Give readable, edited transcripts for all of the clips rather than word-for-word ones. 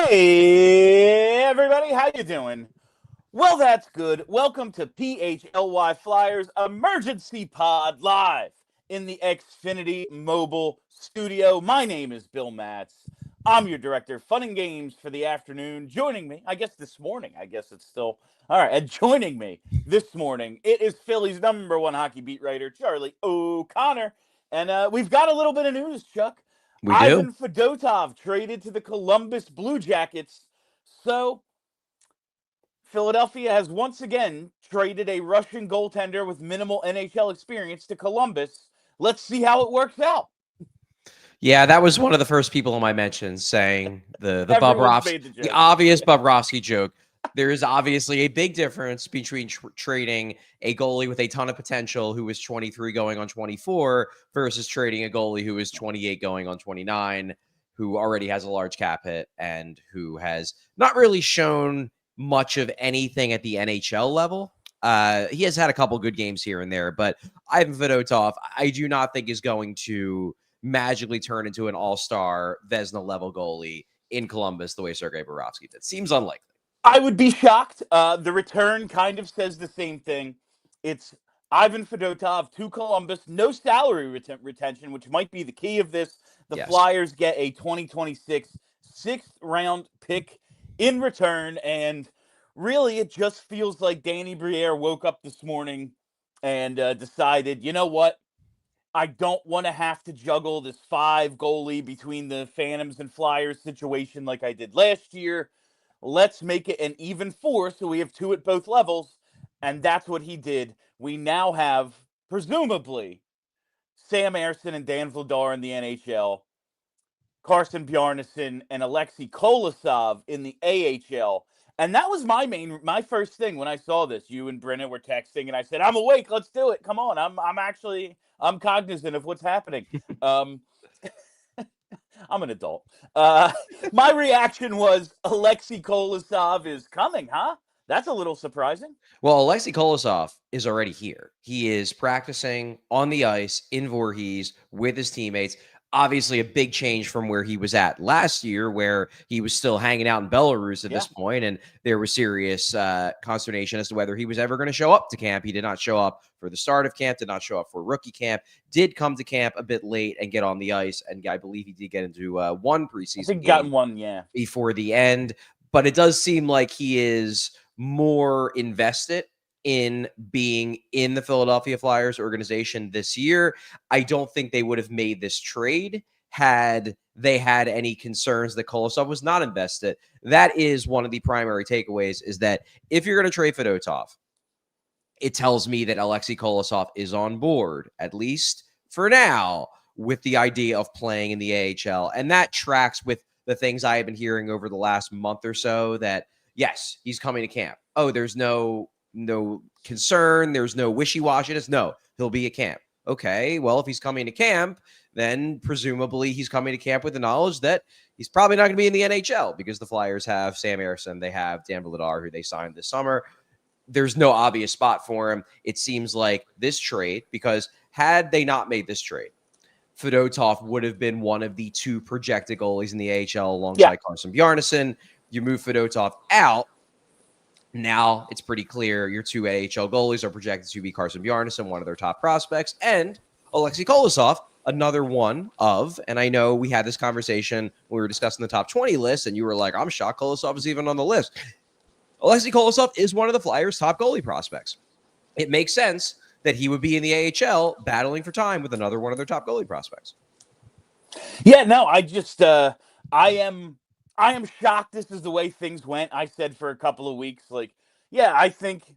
Hey, everybody, how you doing? Well, that's good. Welcome to PHLY Flyers Emergency Pod live in the Xfinity Mobile Studio. My name is Bill Matz. I'm your director of fun and games for the afternoon. Joining me, I guess this morning, I guess it's still, all right, and joining me this morning, it is Philly's number one hockey beat writer, Charlie O'Connor. And we've got a little bit of news, Chuck. We do. Ivan Fedotov traded to the Columbus Blue Jackets. So Philadelphia has once again traded a Russian goaltender with minimal NHL experience to Columbus. Let's see how it works out. Yeah, that was one of the first people in my mentions saying the Everyone's Bobrovsky, made the the joke. obvious Bobrovsky joke. There is obviously a big difference between trading a goalie with a ton of potential who is 23 going on 24 versus trading a goalie who is 28 going on 29, who already has a large cap hit and who has not really shown much of anything at the NHL level. He has had a couple good games here and there, but Ivan Fedotov, I do not think is going to magically turn into an all-star Vezina level goalie in Columbus the way Sergei Bobrovsky did. Seems unlikely. I would be shocked. The return kind of says the same thing. It's Ivan Fedotov to Columbus, no salary retention, which might be the key of this. The Yes. Flyers get a 2026 sixth-round pick in return, and really it just feels like Danny Briere woke up this morning and decided, you know what? I don't want to have to juggle this five goalie between the Phantoms and Flyers situation like I did last year. Let's make it an even four so we have two at both levels. And that's what he did. We now have, presumably, Sam Ersson and Dan Vladar in the NHL, Carson Bjarnason and Aleksei Kolosov in the AHL. And that was my first thing when I saw this. You and Brennan were texting, and I said, "I'm awake. Let's do it. Come on. I'm cognizant of what's happening." Um, I'm an adult. My reaction was Aleksei Kolosov is coming, huh? That's a little surprising. Well, Aleksei Kolosov is already here. He is practicing on the ice in Voorhees with his teammates. Obviously, a big change from where he was at last year, where he was still hanging out in Belarus at this point, and there was serious consternation as to whether he was ever going to show up to camp. He did not show up for the start of camp, did not show up for rookie camp, did come to camp a bit late and get on the ice, and I believe he did get into one preseason game one, before the end. But it does seem like he is more invested in being in the Philadelphia Flyers organization this year. I don't think they would have made this trade had they had any concerns that Kolosov was not invested. That is one of the primary takeaways, is that if you're going to trade Fedotov, it tells me that Aleksei Kolosov is on board, at least for now, with the idea of playing in the AHL. And that tracks with the things I have been hearing over the last month or so, that yes, he's coming to camp. Oh, there's no concern. There's no wishy-washiness. No, he'll be at camp. Okay, well, if he's coming to camp, then presumably he's coming to camp with the knowledge that he's probably not going to be in the NHL, because the Flyers have Sam Ersson, they have Dan Vladar, who they signed this summer. There's no obvious spot for him. It seems like this trade, because had they not made this trade, Fedotov would have been one of the two projected goalies in the AHL alongside Carson Bjarnason. You move Fedotov out, now it's pretty clear your two AHL goalies are projected to be Carson Bjarnason, one of their top prospects, and Aleksei Kolosov, another one of, and I know we had this conversation when we were discussing the top 20 list, and you were like, I'm shocked Kolosov is even on the list. Aleksei Kolosov is one of the Flyers' top goalie prospects. It makes sense that he would be in the AHL battling for time with another one of their top goalie prospects. Yeah, no, I just, I am shocked this is the way things went. I said for a couple of weeks, like, yeah, I think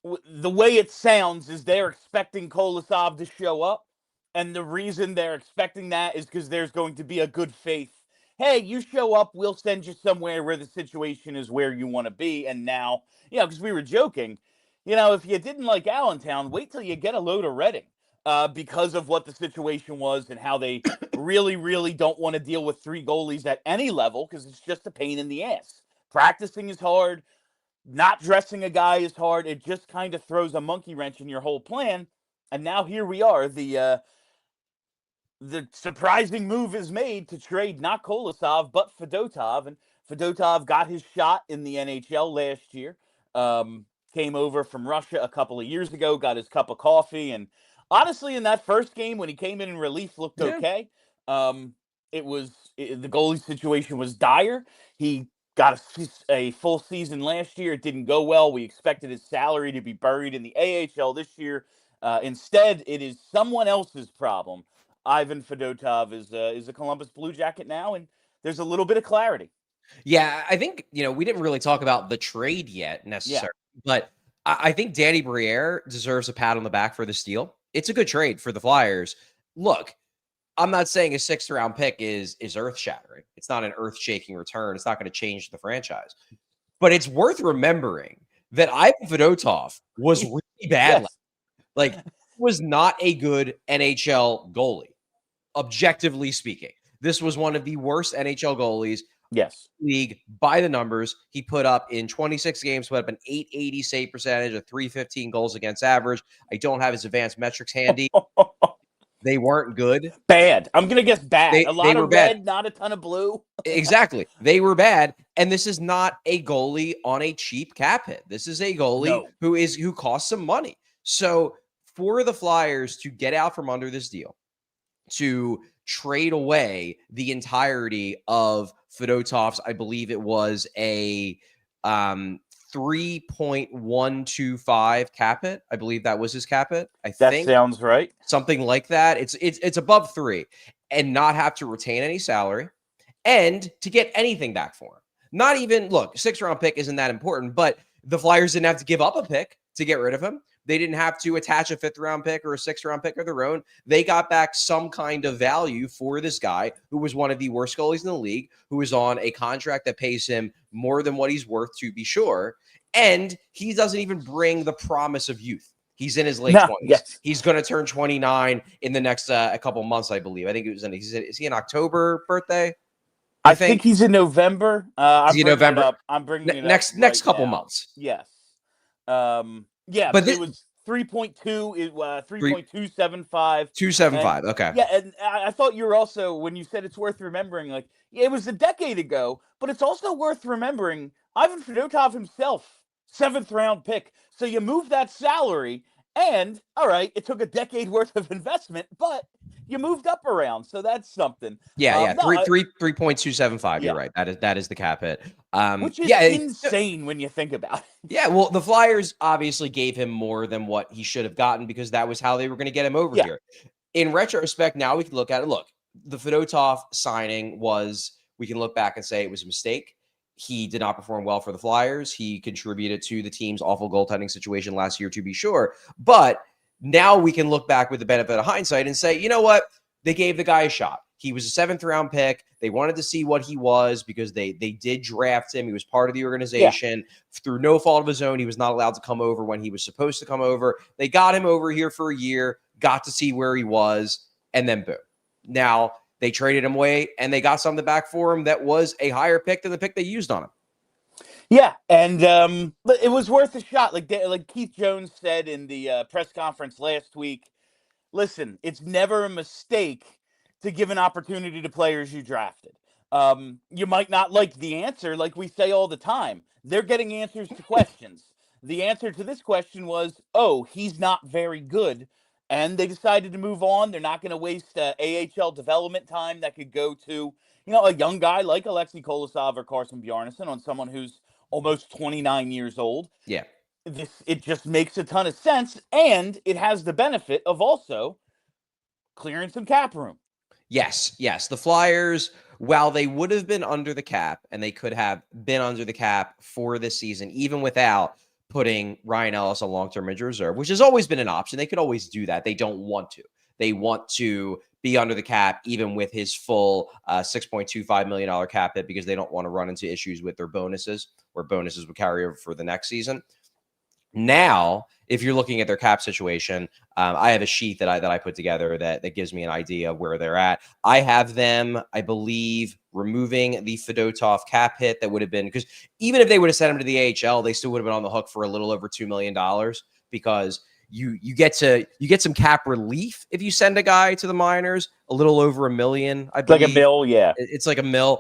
the way it sounds is they're expecting Kolosov to show up. And the reason they're expecting that is because there's going to be a good faith. Hey, you show up, we'll send you somewhere where the situation is where you want to be. And now, because we were joking, if you didn't like Allentown, wait till you get a load of Reading. Because of what the situation was and how they really, really don't want to deal with three goalies at any level, because it's just a pain in the ass. Practicing is hard. Not dressing a guy is hard. It just kind of throws a monkey wrench in your whole plan. And now here we are. The surprising move is made to trade not Kolosov, but Fedotov. And Fedotov got his shot in the NHL last year. Came over from Russia a couple of years ago, got his cup of coffee, and honestly, in that first game when he came in relief, looked Yeah. okay. The goalie situation was dire. He got a full season last year. It didn't go well. We expected his salary to be buried in the AHL this year. Instead, it is someone else's problem. Ivan Fedotov is a Columbus Blue Jacket now, and there's a little bit of clarity. Yeah, I think, we didn't really talk about the trade yet necessarily, but I think Danny Briere deserves a pat on the back for this deal. It's a good trade for the Flyers. Look, I'm not saying a 6th-round pick is earth-shattering. It's not an earth-shaking return. It's not going to change the franchise. But it's worth remembering that Ivan Fedotov was really bad. Yes. Like, was not a good NHL goalie, objectively speaking. This was one of the worst NHL goalies Yes. league by the numbers. He put up in 26 games, put up an .880 save percentage, a .315 goals against average. I don't have his advanced metrics handy. They weren't good. Bad. I'm going to guess bad. A lot were of red, bad. not a ton of blue. Exactly. They were bad. And this is not a goalie on a cheap cap hit. This is a goalie who costs some money. So for the Flyers to get out from under this deal, to trade away the entirety of Fedotov's, I believe it was a 3.125 cap hit. I believe that was his cap hit. That sounds right. Something like that. It's above 3, and not have to retain any salary and to get anything back for him. Not even, look, 6th-round pick isn't that important, but the Flyers didn't have to give up a pick to get rid of him. They didn't have to attach a 5th-round pick or a 6th-round pick of their own. They got back some kind of value for this guy who was one of the worst goalies in the league, who is on a contract that pays him more than what he's worth, to be sure. And he doesn't even bring the promise of youth. He's in his late 20s. Yes. He's going to turn 29 in the next a couple months, I believe. I think it was is he an October birthday? I think he's in November. I'm bringing November? it up. I'm bringing it up next couple months. Yes. Yeah, but it was 3.2, 3.275. 275. Okay. Yeah, and I thought you were also, when you said it's worth remembering, like, it was a decade ago, but it's also worth remembering Ivan Fedotov himself, 7th-round pick. So you move that salary, and, all right, it took a decade worth of investment, but you moved up around, so that's something. Yeah. 3.275. You're right. That is the cap hit. Which is insane when you think about it. Yeah, well, the Flyers obviously gave him more than what he should have gotten because that was how they were going to get him over here. In retrospect, now we can look at it. Look, the Fedotov signing we can look back and say it was a mistake. He did not perform well for the Flyers. He contributed to the team's awful goaltending situation last year, to be sure. But now we can look back with the benefit of hindsight and say, you know what? They gave the guy a shot. He was a 7th-round pick. They wanted to see what he was because they did draft him. He was part of the organization. Yeah. Through no fault of his own, he was not allowed to come over when he was supposed to come over. They got him over here for a year, got to see where he was, and then boom. Now, they traded him away, and they got something back for him that was a higher pick than the pick they used on him. Yeah, and it was worth a shot. Like Keith Jones said in the press conference last week, listen, it's never a mistake to give an opportunity to players you drafted. You might not like the answer, like we say all the time. They're getting answers to questions. The answer to this question was, he's not very good. And they decided to move on. They're not going to waste AHL development time that could go to, a young guy like Aleksei Kolosov or Carson Bjarnason on someone who's almost 29 years old. Yeah. It just makes a ton of sense. And it has the benefit of also clearing some cap room. Yes. The Flyers, while they would have been under the cap, and they could have been under the cap for this season, even without putting Ryan Ellis on long-term injury reserve, which has always been an option. They could always do that. They don't want to. They want to be under the cap, even with his full $6.25 million cap hit, because they don't want to run into issues with their bonuses, where bonuses would carry over for the next season. Now, if you're looking at their cap situation, I have a sheet that I put together that gives me an idea of where they're at. I have them, I believe, removing the Fedotov cap hit that would have been, because even if they would have sent him to the AHL, they still would have been on the hook for a little over $2 million, because you get some cap relief if you send a guy to the minors, a little over $1 million, I believe. Like a mill, yeah. It's like $1 million.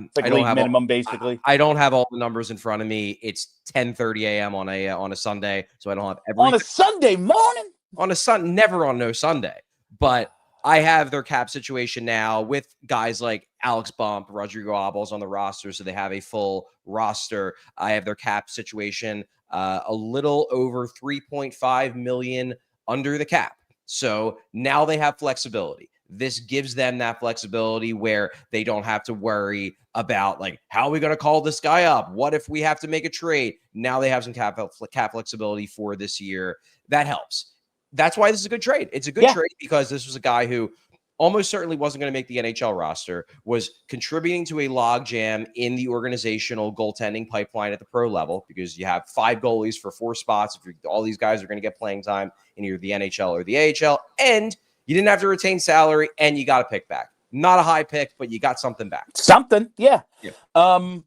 It's like I don't league have minimum, basically. I don't have all the numbers in front of me. It's 10:30 a.m. on a Sunday, so I don't have everything. On a Sunday morning? On a never on no Sunday. But I have their cap situation now with guys like Alex Bump, Rodrigo Abels on the roster, so they have a full roster. I have their cap situation a little over $3.5 million under the cap. So now they have flexibility. This gives them that flexibility where they don't have to worry about, like, how are we going to call this guy up? What if we have to make a trade? Now they have some cap flexibility for this year. That helps. That's why this is a good trade. It's a good trade because this was a guy who almost certainly wasn't going to make the NHL roster, was contributing to a logjam in the organizational goaltending pipeline at the pro level, because you have 5 goalies for 4 spots. If all these guys are going to get playing time in either the NHL or the AHL, and you didn't have to retain salary, and you got a pick back. Not a high pick, but you got something back. Something, yeah. Who's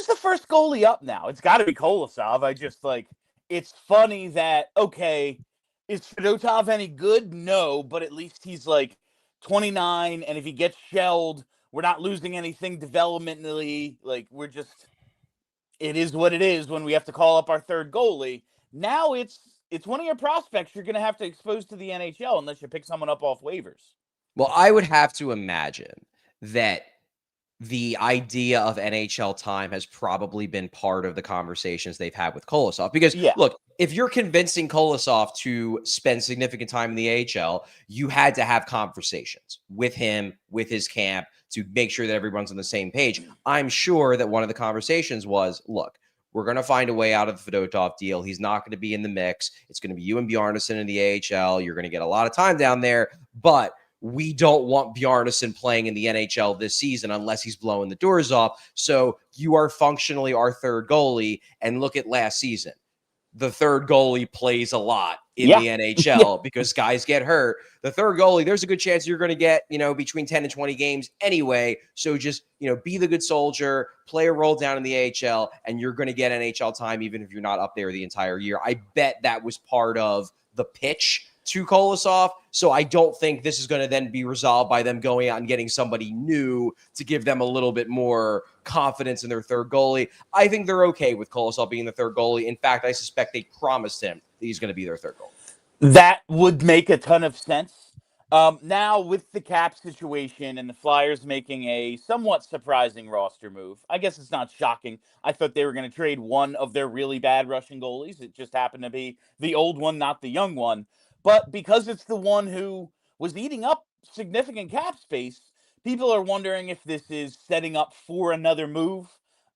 the first goalie up now? It's got to be Kolosov. It's funny that, okay, is Fedotov any good? No, but at least he's like 29, and if he gets shelled, we're not losing anything developmentally. Like, it is what it is when we have to call up our third goalie. Now it's one of your prospects you're going to have to expose to the NHL unless you pick someone up off waivers. Well, I would have to imagine that the idea of NHL time has probably been part of the conversations they've had with Kolosov. Because, look, if you're convincing Kolosov to spend significant time in the AHL, you had to have conversations with him, with his camp, to make sure that everyone's on the same page. I'm sure that one of the conversations was, look, we're going to find a way out of the Fedotov deal. He's not going to be in the mix. It's going to be you and Bjarnason in the AHL. You're going to get a lot of time down there, but we don't want Bjarnason playing in the NHL this season unless he's blowing the doors off. So you are functionally our third goalie. And look at last season. The third goalie plays a lot in the NHL because guys get hurt. The third goalie, there's a good chance you're going to get, between 10 and 20 games anyway. So just, be the good soldier, play a role down in the AHL, and you're going to get NHL time even if you're not up there the entire year. I bet that was part of the pitch to Kolosov. So I don't think this is going to then be resolved by them going out and getting somebody new to give them a little bit more confidence in their third goalie. I think they're okay with Kolosov being the third goalie. In fact, I suspect they promised him that he's going to be their third goalie. That would make a ton of sense. Now, with the cap situation and the Flyers making a somewhat surprising roster move, I guess it's not shocking. I thought they were going to trade one of their really bad Russian goalies. It just happened to be the old one, not the young one. But because it's the one who was eating up significant cap space, people are wondering if this is setting up for another move.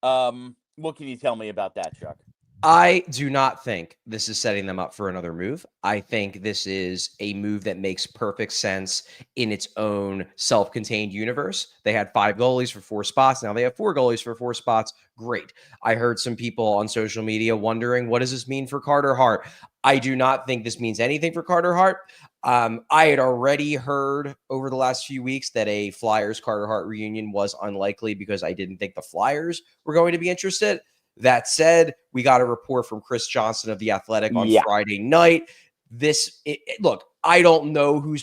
What can you tell me about that, Chuck? I do not think this is setting them up for another move. I think this is a move that makes perfect sense in its own self-contained universe. They had 5 goalies for 4 spots. Now they have 4 goalies for 4 spots. Great. I heard some people on social media wondering, what does this mean for Carter Hart? I do not think this means anything for Carter Hart. I had already heard over the last few weeks that a Flyers Carter Hart reunion was unlikely because I didn't think the Flyers were going to be interested. That said, we got a report from Chris Johnson of The Athletic on Friday night. Look, I don't know who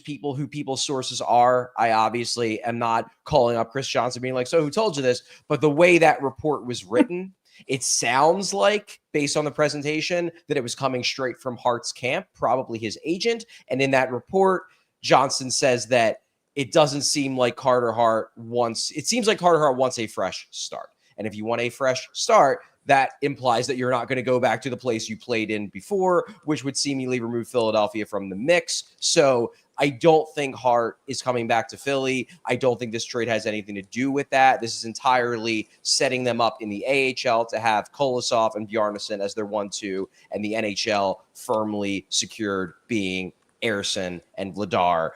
people's sources are. I obviously am not calling up Chris Johnson being like, so who told you this? But the way that report was written, it sounds like, based on the presentation, that it was coming straight from Hart's camp, probably his agent. And in that report, Johnson says that it doesn't seem like Carter Hart wants a fresh start. And if you want a fresh start, that implies that you're not going to go back to the place you played in before, which would seemingly remove Philadelphia from the mix. So I don't think Hart is coming back to Philly. I don't think this trade has anything to do with that. This is entirely setting them up in the AHL to have Kolosov and Bjarnason as their 1-2, and the NHL firmly secured being Ersson and Vladar.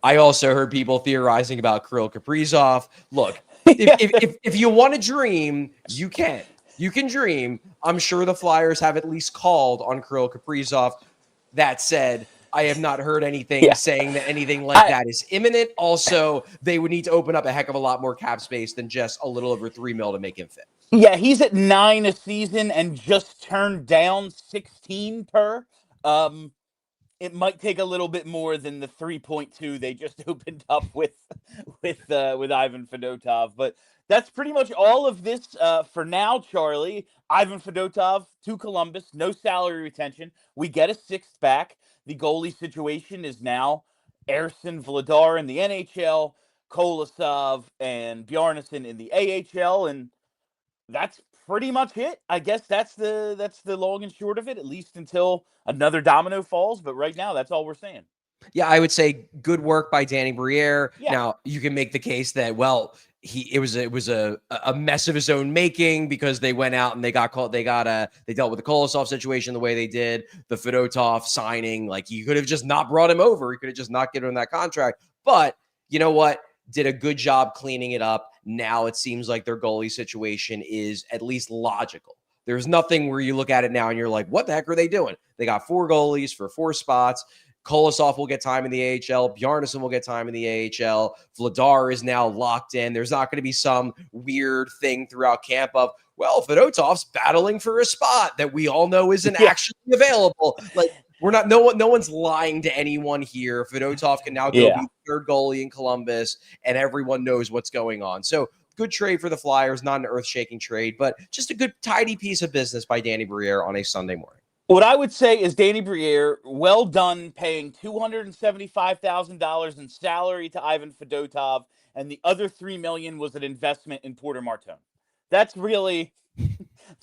I also heard people theorizing about Kirill Kaprizov. Look, if you want to dream, you can. You can dream. I'm sure the Flyers have at least called on Kirill Kaprizov. That said, I have not heard anything saying that anything like that is imminent. Also, they would need to open up a heck of a lot more cap space than just a little over $3 million to make him fit. Yeah, he's at 9 a season and just turned down 16 per. Um, it might take a little bit more than the 3.2 they just opened up with Ivan Fedotov, but that's pretty much all of this for now. Charlie, Ivan Fedotov to Columbus, no salary retention. We get a sixth back. The goalie situation is now Erson Vladar in the NHL, Kolosov and Bjarnason in the AHL, and that's pretty much it. I guess that's the long and short of it, at least until another domino falls. But right now, that's all we're saying. Yeah, I would say good work by Danny Briere. Yeah, Now you can make the case that it was a mess of his own making because they went out and they got called. They dealt with the Kolosov situation the way they did. The Fedotov signing, like you could have just not brought him over. You could have just not given him that contract. But you know what? Did a good job cleaning it up. Now it seems like their goalie situation is at least logical. There's nothing where you look at it now and you're like, what the heck are they doing? They got 4 goalies for 4 spots. Kolosov will get time in the AHL. Bjarnason will get time in the AHL. Vladar is now locked in. There's not going to be some weird thing throughout camp of, well, Fedotov's battling for a spot that we all know isn't yeah, actually available. Like, we're not, no one's lying to anyone here. Fedotov can now go yeah. be the third goalie in Columbus, and everyone knows what's going on. So good trade for the Flyers, not an earth-shaking trade, but just a good, tidy piece of business by Danny Briere on a Sunday morning. What I would say is Danny Briere, well done paying $275,000 in salary to Ivan Fedotov, and the other $3 million was an investment in Porter Martone. That's really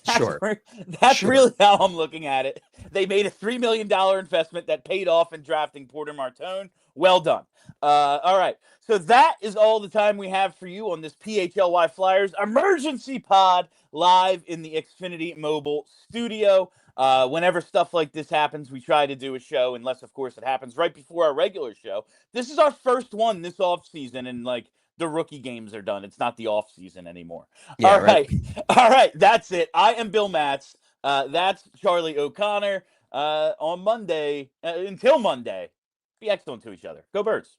that's Sure. that's Sure. really how I'm looking at it. They made a $3 million investment that paid off in drafting Porter Martone. Well done. All right, so that is all the time we have for you on this PHLY Flyers emergency pod live in the Xfinity Mobile studio. Whenever stuff like this happens, we try to do a show, unless, of course, it happens right before our regular show. This is our first one this off season, and like the rookie games are done. It's not the off season anymore. Yeah, All right. right, all right, that's it. I am Bill Matz. That's Charlie O'Connor. On Monday, until Monday, be excellent to each other. Go Birds.